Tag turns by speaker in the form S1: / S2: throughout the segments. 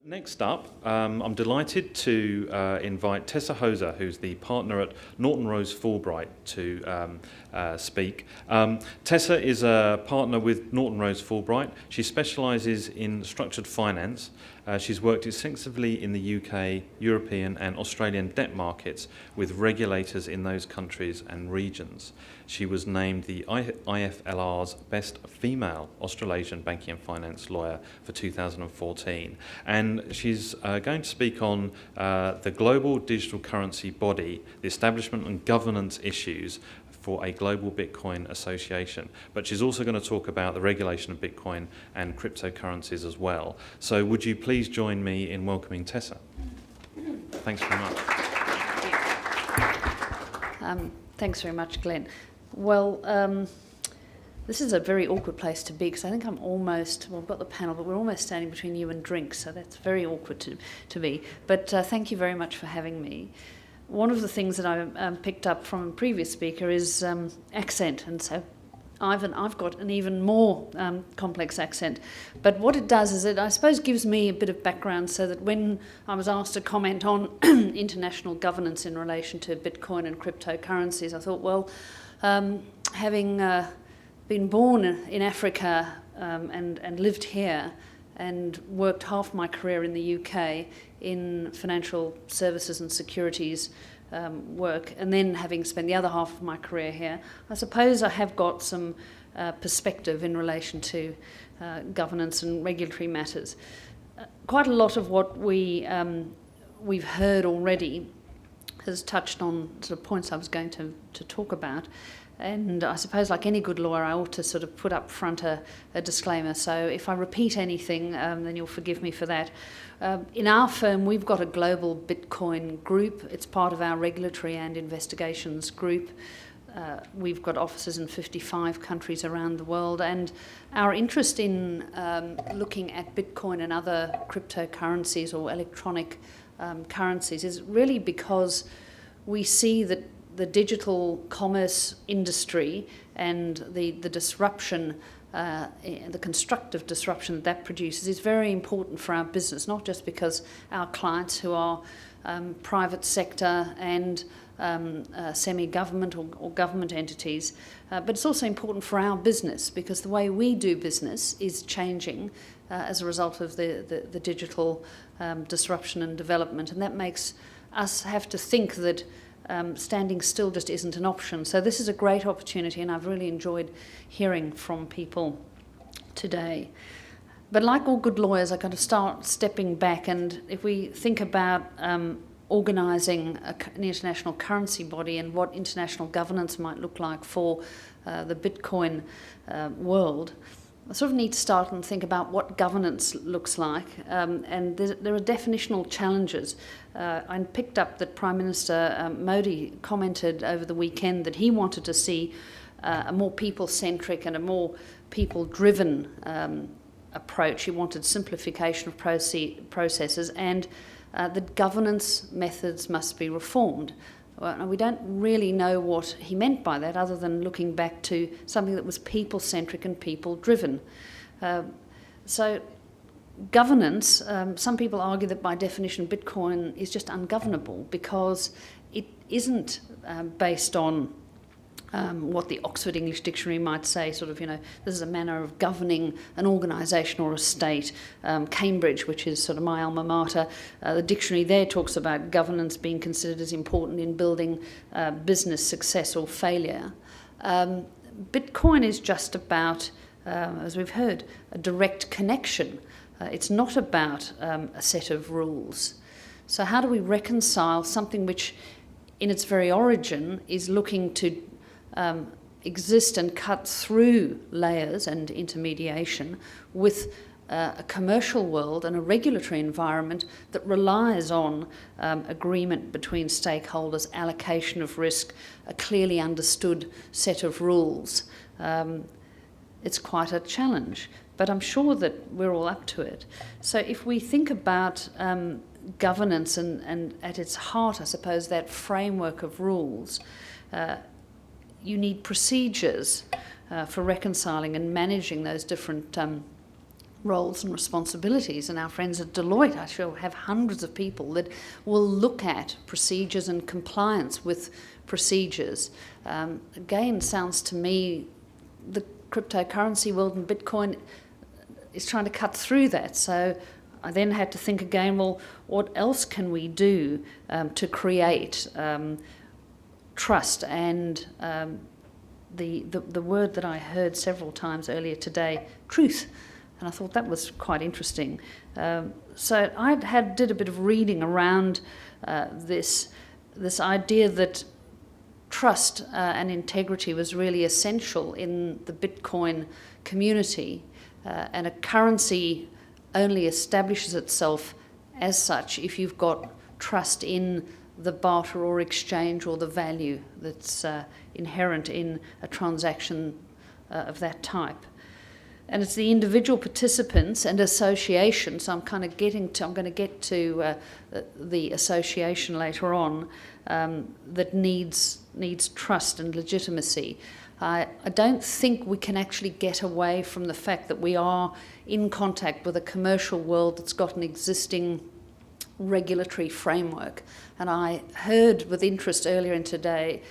S1: Next up, I'm delighted to invite Tessa, who's the partner at Norton Fulbright, to speak. Tessa is a partner with Norton Fulbright. She specialises in structured finance. She's worked extensively in the UK, European and Australian debt markets with regulators in those countries and regions. She was named the IFLR's Best Female Australasian Banking and Finance Lawyer for 2014. And she's going to speak on the global digital currency body, the establishment and governance issues for a global Bitcoin association. But she's also going to talk about the regulation of Bitcoin and cryptocurrencies as well. So would you please join me in welcoming Tessa? Thanks very much.
S2: Thanks very much, Glenn. Well, this is a very awkward place to be because I think I'm almost, well, I've got the panel, but we're almost standing between you and drinks, so that's very awkward to be. But thank you very much for having me. One of the things that I picked up from a previous speaker is accent, and so I've got an even more complex accent. But what it does is it, I suppose, gives me a bit of background so that when I was asked to comment on international governance in relation to Bitcoin and cryptocurrencies, I thought, well, having been born in Africa and lived here and worked half my career in the UK in financial services and securities work, and then having spent the other half of my career here, I suppose I have got some perspective in relation to governance and regulatory matters. Quite a lot of what we've heard already has touched on sort of points I was going to talk about. And I suppose, like any good lawyer, I ought to sort of put up front a disclaimer. So if I repeat anything, then you'll forgive me for that. In our firm, we've got a global Bitcoin group. It's part of our regulatory and investigations group. We've got offices in 55 countries around the world. And our interest in looking at Bitcoin and other cryptocurrencies or electronic currencies is really because we see that the digital commerce industry and the disruption, the constructive disruption that produces is very important for our business, not just because our clients who are private sector and semi-government or government entities, but it's also important for our business because the way we do business is changing as a result of the digital disruption and development, and that makes us have to think that standing still just isn't an option. So this is a great opportunity, and I've really enjoyed hearing from people today. But like all good lawyers, I've got to start stepping back, and if we think about organising an international currency body and what international governance might look like for the Bitcoin world, I sort of need to start and think about what governance looks like, and there are definitional challenges. I picked up that Prime Minister Modi commented over the weekend that he wanted to see a more people-centric and a more people-driven approach. He wanted simplification of processes, and that governance methods must be reformed. Well, we don't really know what he meant by that other than looking back to something that was people-centric and people-driven. So governance, some people argue that by definition Bitcoin is just ungovernable because it isn't based on what the Oxford English Dictionary might say, sort of, this is a manner of governing an organisation or a state. Cambridge, which is sort of my alma mater, the dictionary there talks about governance being considered as important in building business success or failure. Bitcoin is just about, as we've heard, a direct connection. It's not about a set of rules. So how do we reconcile something which, in its very origin, is looking to exist and cut through layers and intermediation with a commercial world and a regulatory environment that relies on agreement between stakeholders, allocation of risk, a clearly understood set of rules? It's quite a challenge, but I'm sure that we're all up to it. So if we think about governance and at its heart, I suppose, that framework of rules, you need procedures for reconciling and managing those different roles and responsibilities. And our friends at Deloitte, I shall have hundreds of people that will look at procedures and compliance with procedures. Again, sounds to me the cryptocurrency world and Bitcoin is trying to cut through that. So I then had to think again, well, what else can we do to create trust? And the word that I heard several times earlier today, truth. And I thought that was quite interesting. So I did a bit of reading around this idea that trust and integrity was really essential in the Bitcoin community, and a currency only establishes itself as such if you've got trust in the barter or exchange or the value that's inherent in a transaction of that type. And it's the individual participants and associations, so I'm going to get to the association later on, that needs trust and legitimacy. I don't think we can actually get away from the fact that we are in contact with a commercial world that's got an existing regulatory framework. And I heard with interest earlier in today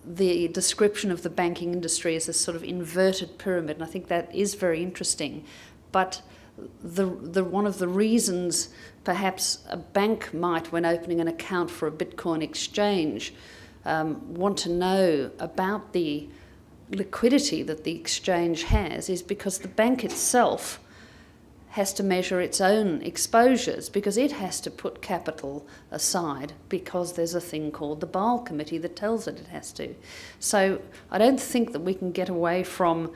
S2: the description of the banking industry as a sort of inverted pyramid, and I think that is very interesting. But one of the reasons perhaps a bank might, when opening an account for a Bitcoin exchange, want to know about the liquidity that the exchange has is because the bank itself has to measure its own exposures, because it has to put capital aside because there's a thing called the Basel Committee that tells it has to. So I don't think that we can get away from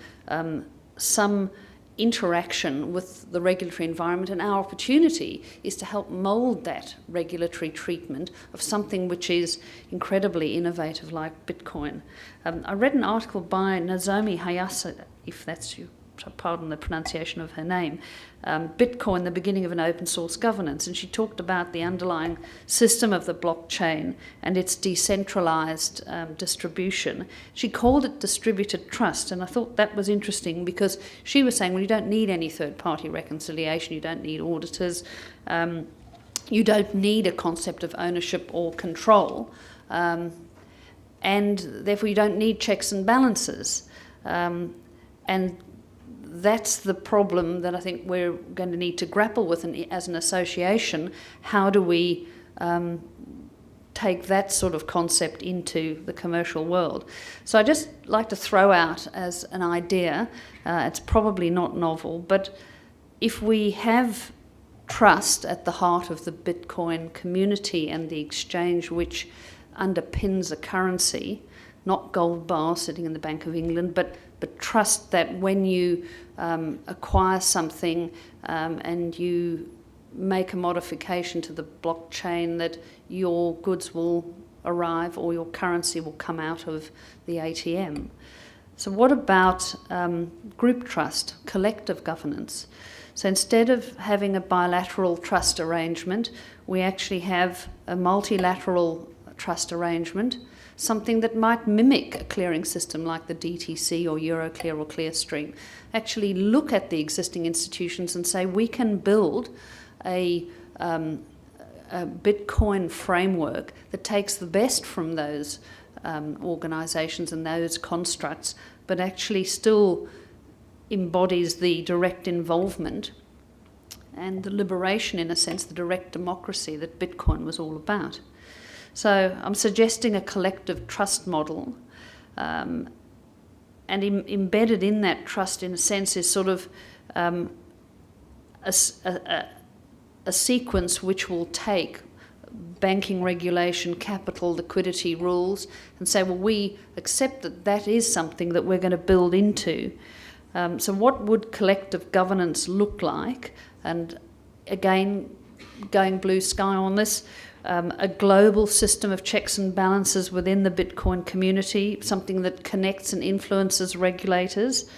S2: some interaction with the regulatory environment, and our opportunity is to help mould that regulatory treatment of something which is incredibly innovative like Bitcoin. I read an article by Nozomi Hayase, if that's you, pardon the pronunciation of her name, Bitcoin, the beginning of an open source governance, and she talked about the underlying system of the blockchain and its decentralized distribution. She called it distributed trust, and I thought that was interesting because she was saying, well, you don't need any third-party reconciliation, you don't need auditors, you don't need a concept of ownership or control, and therefore you don't need checks and balances. And that's the problem that I think we're going to need to grapple with as an association. How do we take that sort of concept into the commercial world? So I just like to throw out as an idea, it's probably not novel, but if we have trust at the heart of the Bitcoin community and the exchange which underpins a currency, not gold bars sitting in the Bank of England, but trust that when you acquire something and you make a modification to the blockchain, that your goods will arrive or your currency will come out of the ATM. So what about group trust, collective governance? So instead of having a bilateral trust arrangement, we actually have a multilateral trust arrangement, something that might mimic a clearing system like the DTC or Euroclear or Clearstream. Actually look at the existing institutions and say we can build a Bitcoin framework that takes the best from those organisations and those constructs, but actually still embodies the direct involvement and the liberation, in a sense, the direct democracy that Bitcoin was all about. So I'm suggesting a collective trust model, and embedded in that trust, in a sense, is sort of a sequence which will take banking regulation, capital, liquidity rules, and say, well, we accept that that is something that we're going to build into. So what would collective governance look like? And again, going blue sky on this, a global system of checks and balances within the Bitcoin community, something that connects and influences regulators,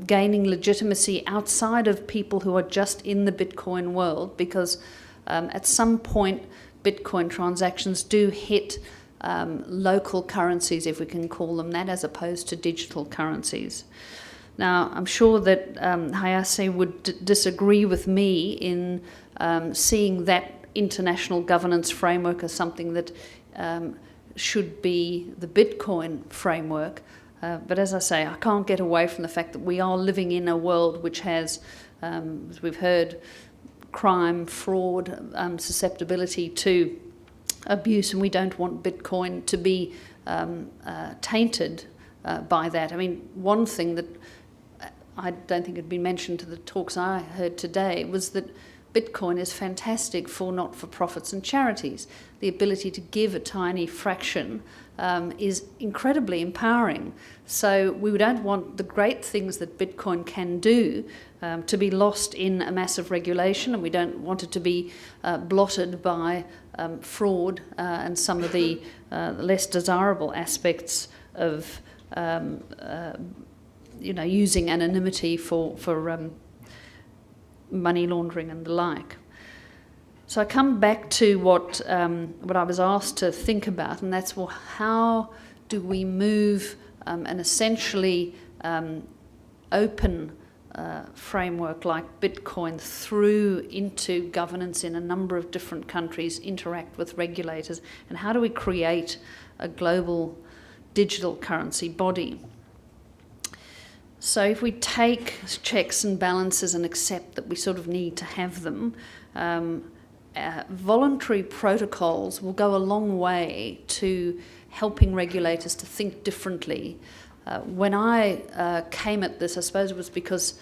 S2: gaining legitimacy outside of people who are just in the Bitcoin world, because at some point Bitcoin transactions do hit local currencies, if we can call them that, as opposed to digital currencies. Now, I'm sure that Hayase would disagree with me in seeing that international governance framework as something that should be the Bitcoin framework. But as I say, I can't get away from the fact that we are living in a world which has, as we've heard, crime, fraud, susceptibility to abuse, and we don't want Bitcoin to be tainted by that. I mean, one thing that I don't think had been mentioned to the talks I heard today was that Bitcoin is fantastic for not-for-profits and charities. The ability to give a tiny fraction is incredibly empowering. So we don't want the great things that Bitcoin can do to be lost in a massive regulation, and we don't want it to be blotted by fraud and some of the less desirable aspects of using anonymity for money laundering and the like. So I come back to what I was asked to think about, and that's, well, how do we move an essentially open framework like Bitcoin through into governance in a number of different countries, interact with regulators, and how do we create a global digital currency body? So if we take checks and balances and accept that we sort of need to have them, voluntary protocols will go a long way to helping regulators to think differently. When I came at this, I suppose it was because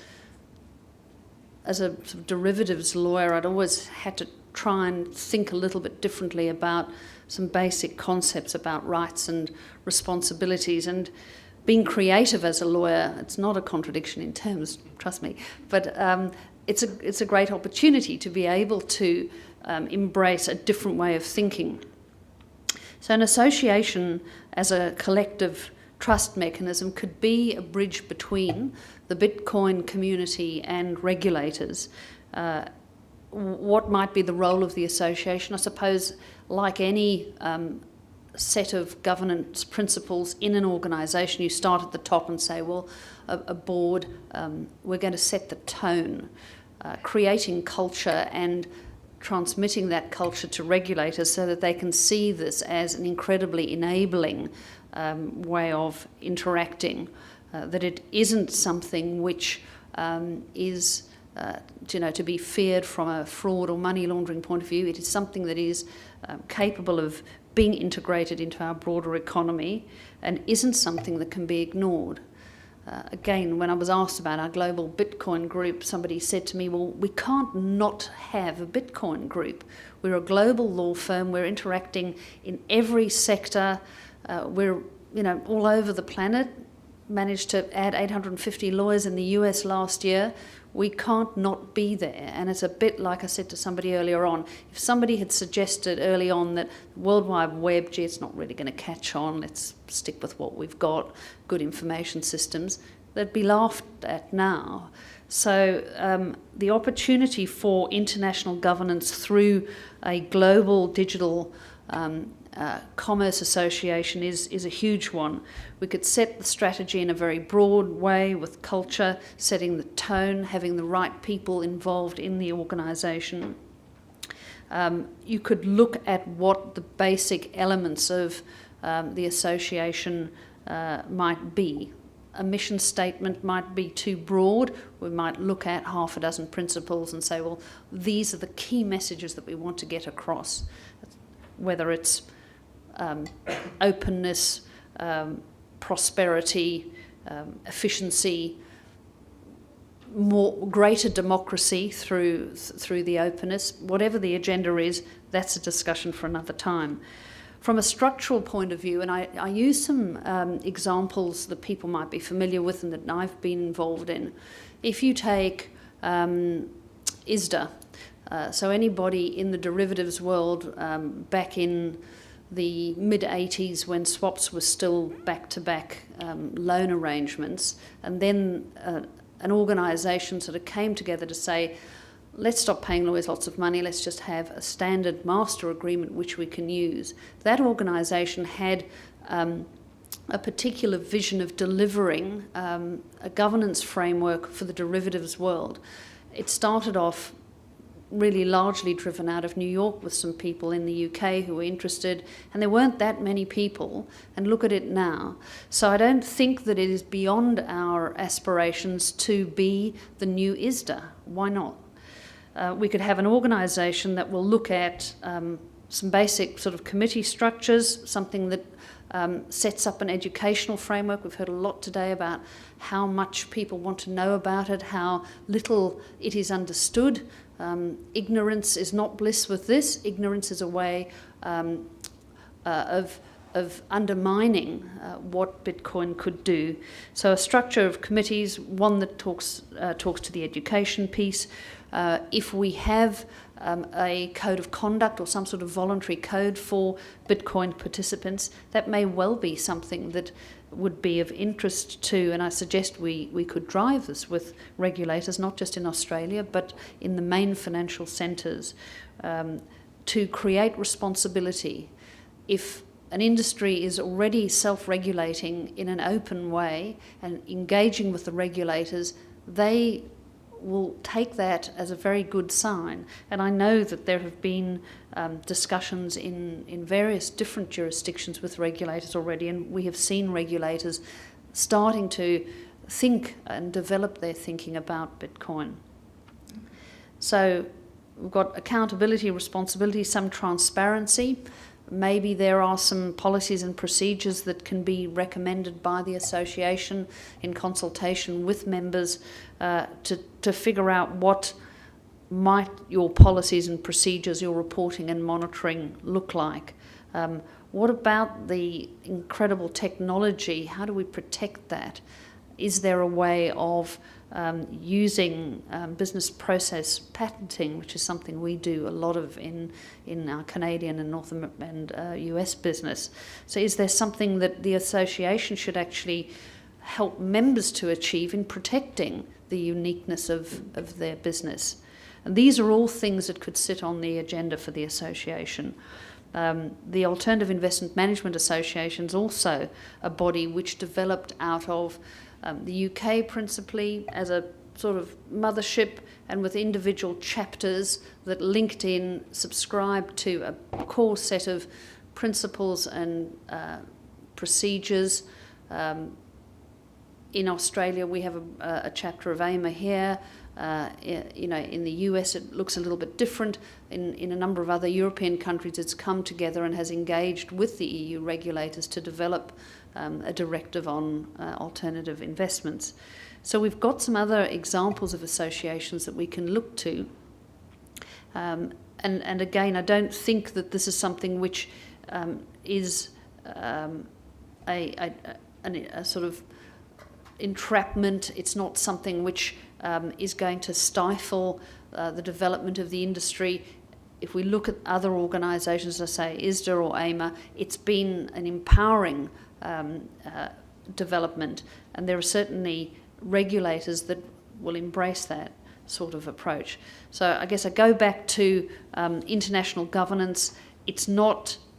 S2: as a sort of derivatives lawyer, I'd always had to try and think a little bit differently about some basic concepts about rights and responsibilities. And being creative as a lawyer, it's not a contradiction in terms, trust me, but it's a great opportunity to be able to embrace a different way of thinking. So an association as a collective trust mechanism could be a bridge between the Bitcoin community and regulators. What might be the role of the association? I suppose, like any set of governance principles in an organisation, you start at the top and say, well, a board, we're going to set the tone, creating culture and transmitting that culture to regulators so that they can see this as an incredibly enabling way of interacting, that it isn't something which is to be feared from a fraud or money laundering point of view. It is something that is capable of being integrated into our broader economy and isn't something that can be ignored. Again, when I was asked about our global Bitcoin group, somebody said to me, well, we can't not have a Bitcoin group. We're a global law firm. We're interacting in every sector. We're all over the planet. Managed to add 850 lawyers in the US last year. We can't not be there. And it's a bit like I said to somebody earlier on. If somebody had suggested early on that the World Wide Web, gee, it's not really going to catch on, let's stick with what we've got, good information systems, they'd be laughed at now. So the opportunity for international governance through a global digital commerce association is a huge one. We could set the strategy in a very broad way with culture, setting the tone, having the right people involved in the organisation. You could look at what the basic elements of the association might be. A mission statement might be too broad. We might look at half a dozen principles and say, well, these are the key messages that we want to get across, whether it's openness, prosperity, efficiency, greater democracy through the openness. Whatever the agenda is, that's a discussion for another time. From a structural point of view, and I use some examples that people might be familiar with and that I've been involved in. If you take ISDA, so anybody in the derivatives world back in the mid-80s when swaps were still back-to-back loan arrangements, and then an organisation sort of came together to say, let's stop paying lawyers lots of money, let's just have a standard master agreement which we can use. That organisation had a particular vision of delivering a governance framework for the derivatives world. It started off really largely driven out of New York with some people in the UK who were interested, and there weren't that many people, and look at it now. So I don't think that it is beyond our aspirations to be the new ISDA. Why not? We could have an organisation that will look at some basic sort of committee structures, something that sets up an educational framework. We've heard a lot today about how much people want to know about it, how little it is understood. Ignorance is not bliss with this. Ignorance is a way of undermining what Bitcoin could do. So a structure of committees, one that talks to the education piece. If we have a code of conduct or some sort of voluntary code for Bitcoin participants, that may well be something that would be of interest to, and I suggest we could drive this with regulators, not just in Australia, but in the main financial centres, to create responsibility. If an industry is already self-regulating in an open way and engaging with the regulators, they will take that as a very good sign. And I know that there have been discussions in various different jurisdictions with regulators already, and we have seen regulators starting to think and develop their thinking about Bitcoin. So we've got accountability, responsibility, some transparency. Maybe there are some policies and procedures that can be recommended by the association in consultation with members to figure out what might your policies and procedures, your reporting and monitoring look like. What about the incredible technology? How do we protect that? Is there a way of using business process patenting, which is something we do a lot of in our Canadian and North and US business? So is there something that the association should actually help members to achieve in protecting the uniqueness of their business? And these are all things that could sit on the agenda for the association. The Alternative Investment Management Association is also a body which developed out of the UK principally as a sort of mothership, and with individual chapters that linked in, subscribed to a core set of principles and procedures. In Australia, we have a chapter of AIMA here. In the US, it looks a little bit different. In a number of other European countries, it's come together and has engaged with the EU regulators to develop a directive on alternative investments. So we've got some other examples of associations that we can look to. And again, I don't think that this is something which is a sort of entrapment. It's not something which is going to stifle the development of the industry. If we look at other organisations, as I say, ISDA or AIMA, it's been an empowering development, and there are certainly regulators that will embrace that sort of approach. So I guess I go back to international governance.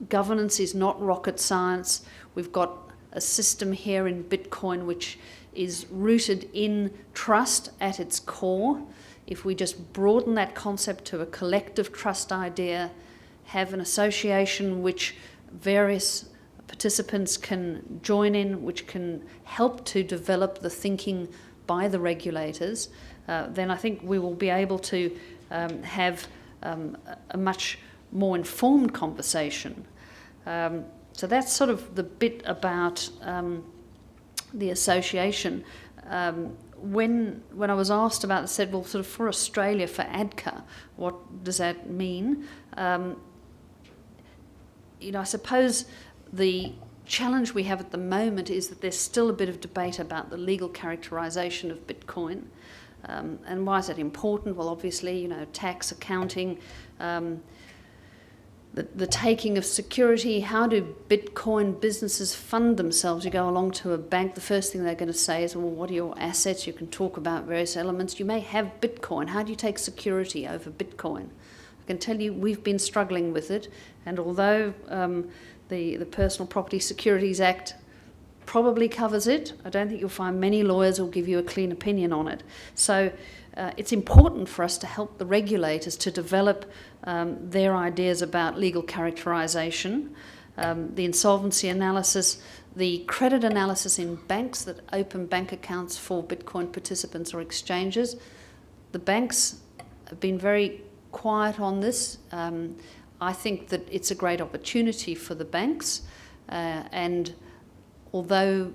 S2: Governance is not rocket science. We've got a system here in Bitcoin which is rooted in trust at its core. If we just broaden that concept to a collective trust idea, have an association which various participants can join in, which can help to develop the thinking by the regulators, then I think we will be able to have a much more informed conversation. So that's sort of the bit about the association. When I was asked about it, I said, well, sort of for Australia, for ADCA, what does that mean? I suppose the challenge we have at the moment is that there's still a bit of debate about the legal characterisation of Bitcoin. And why is that important? Well, obviously, tax, accounting, the taking of security. How do Bitcoin businesses fund themselves? You go along to a bank, the first thing they're going to say is, well, what are your assets? You can talk about various elements. You may have Bitcoin. How do you take security over Bitcoin? I can tell you we've been struggling with it, and although the Personal Property Securities Act probably covers it. I don't think you'll find many lawyers will give you a clean opinion on it. So it's important for us to help the regulators to develop their ideas about legal characterisation, the insolvency analysis, the credit analysis in banks that open bank accounts for Bitcoin participants or exchanges. The banks have been very quiet on this. I think that it's a great opportunity for the banks, and although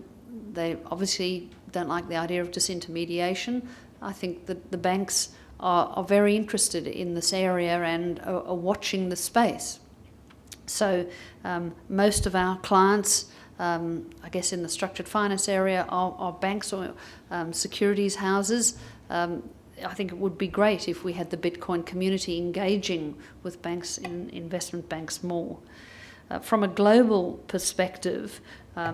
S2: they obviously don't like the idea of disintermediation, I think that the banks are very interested in this area and are watching the space. So most of our clients, I guess in the structured finance area, are banks or securities houses. I think it would be great if we had the Bitcoin community engaging with banks, investment banks more. From a global perspective,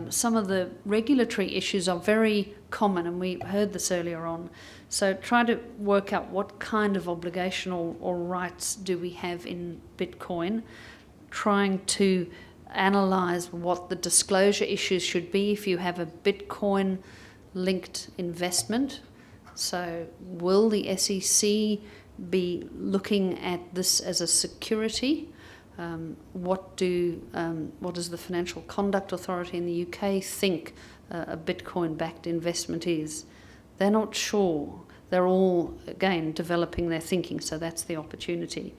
S2: some of the regulatory issues are very common, and we heard this earlier on. So try to work out what kind of obligation or rights do we have in Bitcoin, trying to analyse what the disclosure issues should be if you have a Bitcoin-linked investment. So will the SEC be looking at this as a security? What does the Financial Conduct Authority in the UK think a Bitcoin-backed investment is? They're not sure. They're all, again, developing their thinking, so that's the opportunity.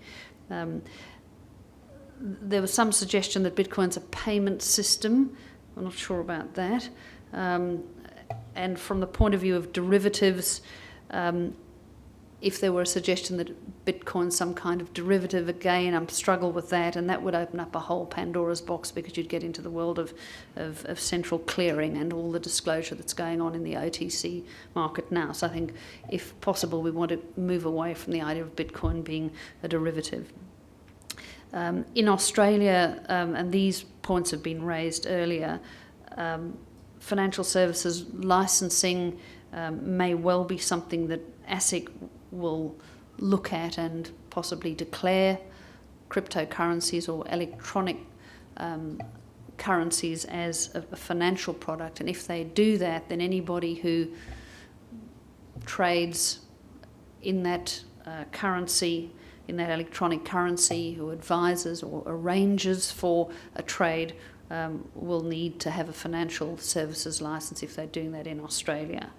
S2: There was some suggestion that Bitcoin's a payment system. I'm not sure about that. And from the point of view of derivatives, if there were a suggestion that Bitcoin's some kind of derivative, again, I struggle with that, and that would open up a whole Pandora's box, because you'd get into the world of central clearing and all the disclosure that's going on in the OTC market now. So I think, if possible, we want to move away from the idea of Bitcoin being a derivative. In Australia, and these points have been raised earlier, financial services licensing may well be something that ASIC will look at and possibly declare cryptocurrencies or electronic currencies as a financial product. And if they do that, then anybody who trades in that currency, in that electronic currency, who advises or arranges for a trade, will need to have a financial services license if they're doing that in Australia.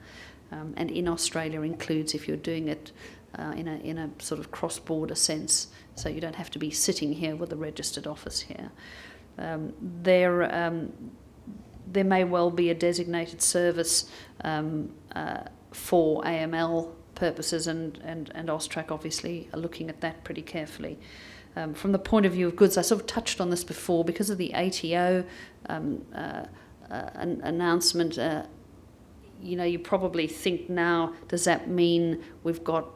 S2: And in Australia includes if you're doing it in a sort of cross-border sense, so you don't have to be sitting here with a registered office here. There may well be a designated service for AML purposes, and AUSTRAC obviously are looking at that pretty carefully. From the point of view of goods, I sort of touched on this before, because of the ATO announcement. You probably think now, does that mean we've got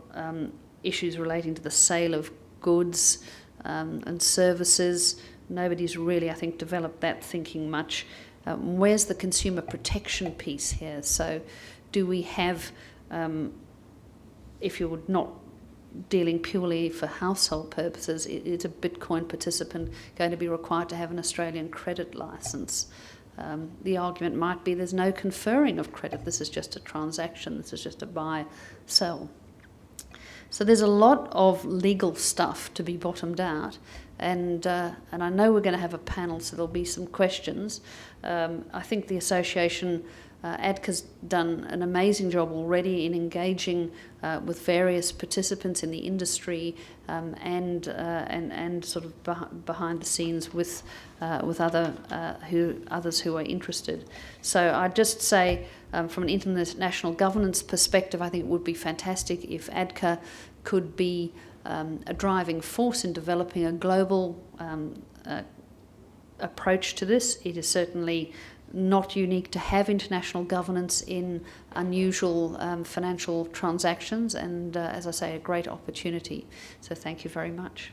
S2: issues relating to the sale of goods and services? Nobody's really, I think, developed that thinking much. Where's the consumer protection piece here? So do we have, if you're not dealing purely for household purposes, is a Bitcoin participant going to be required to have an Australian credit licence? The argument might be there's no conferring of credit. This is just a transaction. This is just a buy-sell. So there's a lot of legal stuff to be bottomed out, and I know we're going to have a panel, so there'll be some questions. I think the association, ADCA's done an amazing job already in engaging with various participants in the industry, and sort of behind the scenes with others who are interested. So I'd just say, from an international governance perspective, I think it would be fantastic if ADCA could be a driving force in developing a global approach to this. It is certainly not unique to have international governance in unusual financial transactions, and as I say, a great opportunity. So thank you very much.